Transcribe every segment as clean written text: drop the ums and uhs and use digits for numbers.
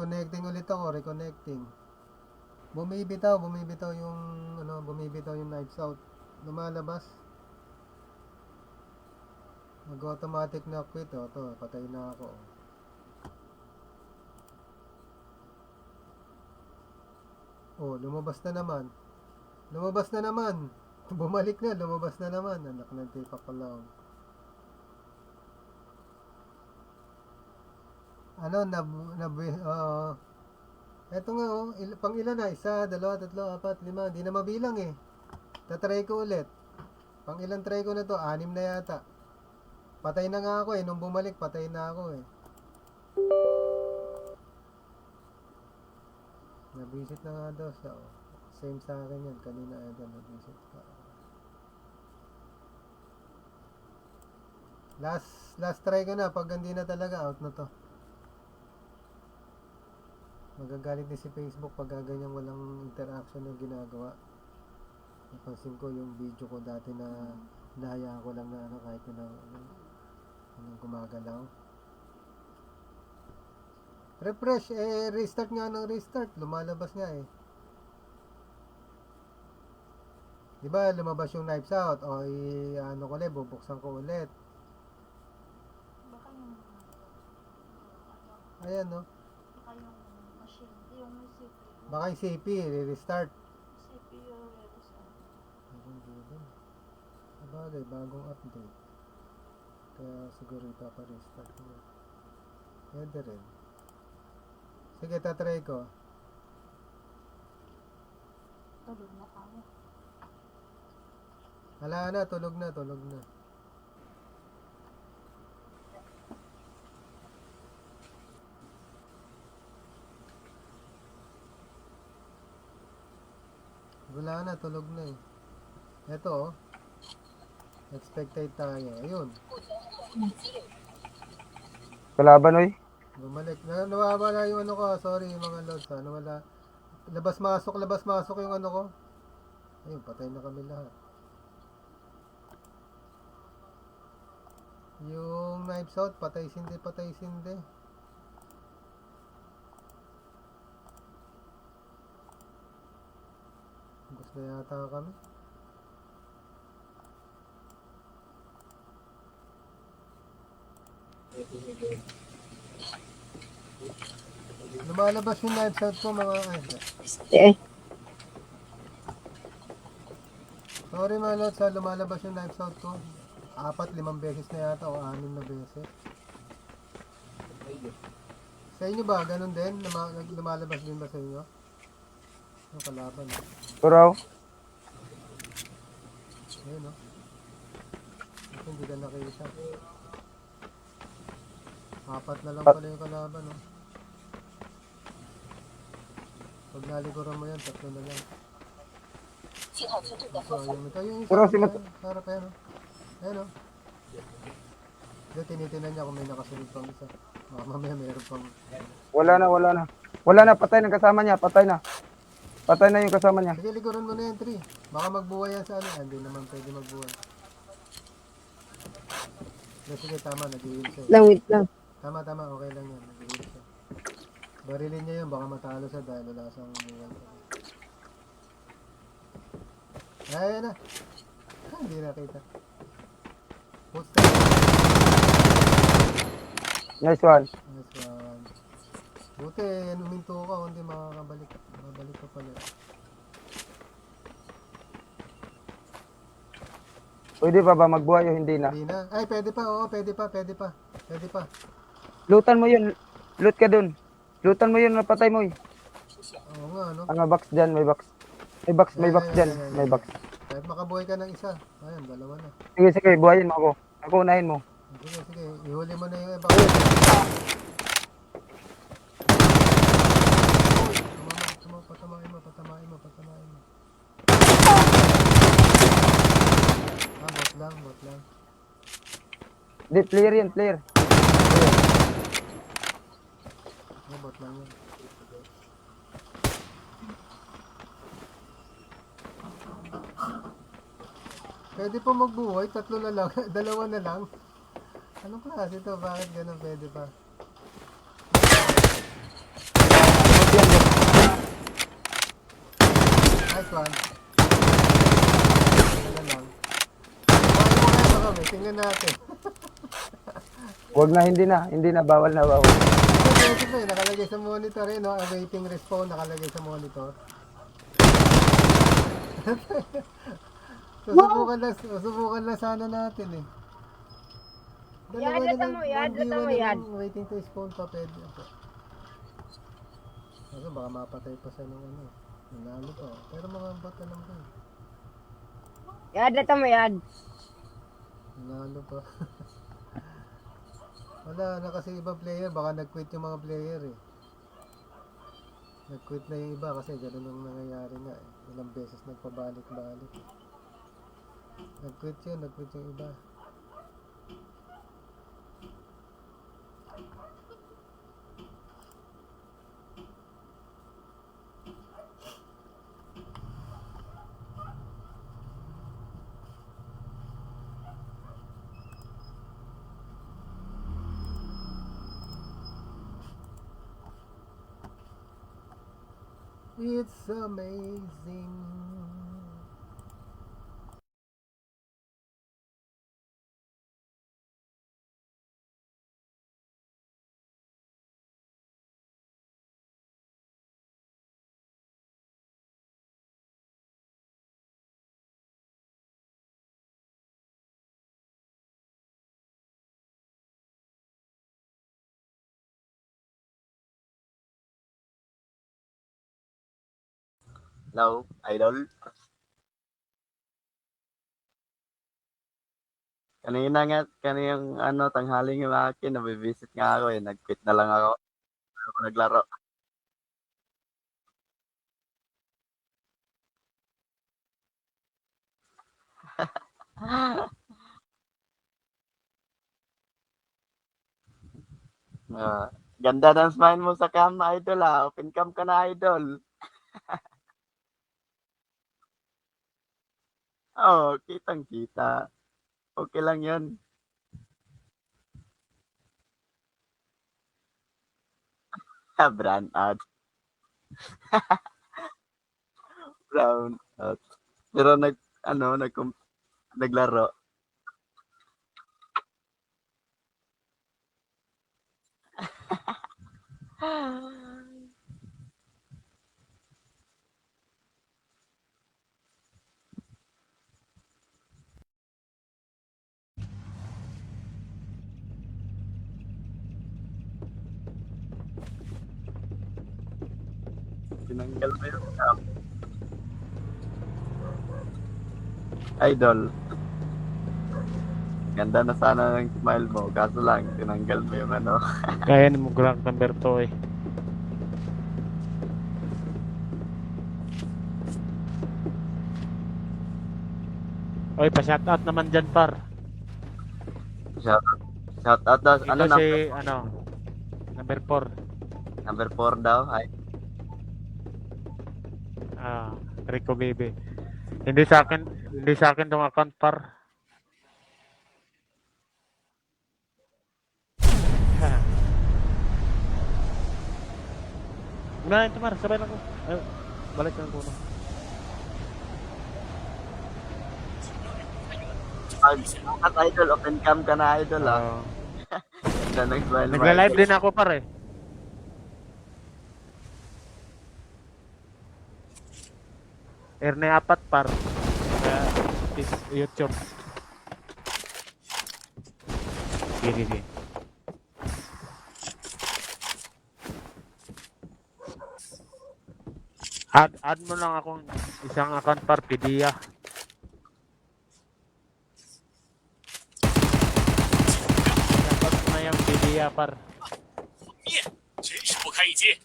Reconnecting ulit ako, reconnecting. Bumibitaw yung knives out. Lumalabas. Mag-automatic na quit, oh. To, patay na ako. Oh, lumabas na naman. Lumabas na naman. Bumalik na, lumabas na naman. Anak ng tipa ko lang. Ano, eto nga, oh. Pang ilan na? 1, 2, 3, 4, 5. Hindi na mabilang eh. Tatry ko ulit. Pang ilan try ko na to? 6 na yata. Patay na nga ako eh. Nung bumalik, patay na ako eh. Nabisit na nga daw siya. Oh. Same sa akin yan. Kanina idol, nabisit pa. Last try ko na. Pag hindi na talaga, out na to. Magagalit din si Facebook pag ganyan walang interaction na ginagawa. Napansin ko yung video ko dati na nahayaan ko lang na ano, kahit na gumagalaw. Refresh, restart nga ng restart. Lumalabas nga eh. Diba lumabas yung knives out? O ano ko ulit, bubuksan ko ulit. Baka yung Ayan no. baka yung machine, yung CPU. Baka yung CP, restart. CPU restart. Sabagay, bagong update. Kaya siguro ipapa-restart ko. Pwede rin. Sige, tatry ko. Tulog na tayo. Wala na, tulog na. Wala na, tulog na eh. Eto oh. Expected tayo. Ayun. Kalaban, oy. Bumalik. Nawawala yung ano ko. Sorry mga lods. Nawala. Labas masok yung ano ko. Ayun, patay na kami lahat. Yung knives out, patay sindi. Gusto yata kami. Lumalabas yung knives out ko mga Sorry mga lods, lumalabas yung knives out ko. 4-5 beses na yata o 6 na beses. Sa inyo ba? Ganun din? Lumalabas din ba sa inyo? Ang kalaban. Turaw. Ayun o. Hindi ka nakita. 4 na lang pala yung kalaban o. Pag nalikuran mo yan, 3 na lang. So, ayun. Ito yung isa. Turaw si Mat... Sarap yan o. Ayun o. Ito, tinitinan niya kung may nakasunod pang isa. Mamaya meron pang... Wala na, patay na kasama niya, patay na. Patay na yung kasama niya. Sige, likuran mo na yan, 3. Baka magbuhay yan sa ano. Hindi naman pwede magbuhay. Sige, tama, nag-heal siya. Wait lang. Tama, okay lang yan. Nag-heal siya. Barilin niya yun, baka matalo siya dahil wala siyang buhay. Ayan na. Hindi nakita. Footstep. Nice one. Nice one. Buti, huminto ka, hindi makakabalik. Makabalik ka pala. Pwede pa ba magbuhay o hindi na? Hindi na. Ay, pwede pa. Oo, pwede pa. Lutan mo yun. Loot ka dun. Lutan mo yun, napatay mo eh. Oo nga, no? May box dyan, may box. May box dyan, may box. Kahit makabuhay ka ng isa. Ayan, 2 na. Sige, buhayin mo ako. Ako unahin mo. Sige. Ihuli mo na yung iba. Patamain mo. Bot lang. Di, player yan, player. Bot lang yan. Pwede pa magbuhay, 3 na lang, 2 na lang. Anong klase ito? Bakit ganun pwede pa? Last one. Ano lang. Kumain mo kami. Tingnan natin. Wag na, hindi na, bawal na, bawal. Pwede pa eh. Nakalagay sa monitor eh. No? Awaiting respawn. Nakalagay sa monitor. Susubukan lang sana natin eh. Dalawa na lang. Waiting to spawn pa pwede. Kasi baka mapatay pa sa nung ano. Nanalo pa. Pero mga bot na lang pa eh. Yad, lata mo yad. Nanalo pa. Wala na kasi ibang player. Baka nag-quit yung mga player eh. Nag-quit na yung iba kasi gano'n ang nangyayari nga eh. Ilang beses nagpabalik-balik eh. Nag-quit yung iba. It's amazing. Hello, idol. Kanina yung tanghaling yung akin, nabibisit nga ako eh. Nag-quit na lang ako. Ako naglaro. Ah, ganda ng smile mo sa cam na idol ah. Open cam ka na idol. Oo, kitang-kita. Okay lang yun. Brand out. Brown out. Pero naglaro. Tinanggal mo yung cam. Idol. Ganda na sana ng smile mo. Kaso lang, tinanggal mo yung ano. Kaya ni mo Glock number 2 eh. Oy, pa-shoutout naman dyan, par. Shout out daw. Ito Ano si, number 4. number 4 daw? Ay, Rico Baby. Hindi sa akin tong account, par. Na, ito, mar. Sabay lang ko. Ay, balik lang ko. at idol, open cam ka na idol ah. Ganda ng smile mo. Nagla-live din ako, par eh. Erne 4, par. Sa YouTube. Sige. Add mo lang akong isang account, par, Pidia. Dapat mo na yung Pidia, par. 真是不堪一击！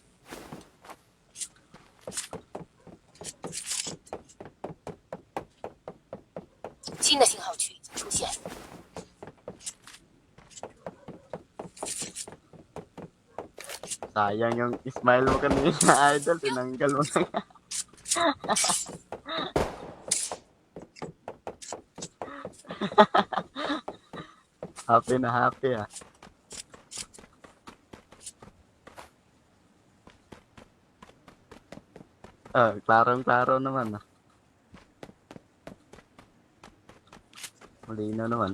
新的信号区已经出现。 Sayang yung smile mo kanina idol, tinanggal mo na. Happy na happy ah. Klarong-klaro naman ah. Malinaw naman.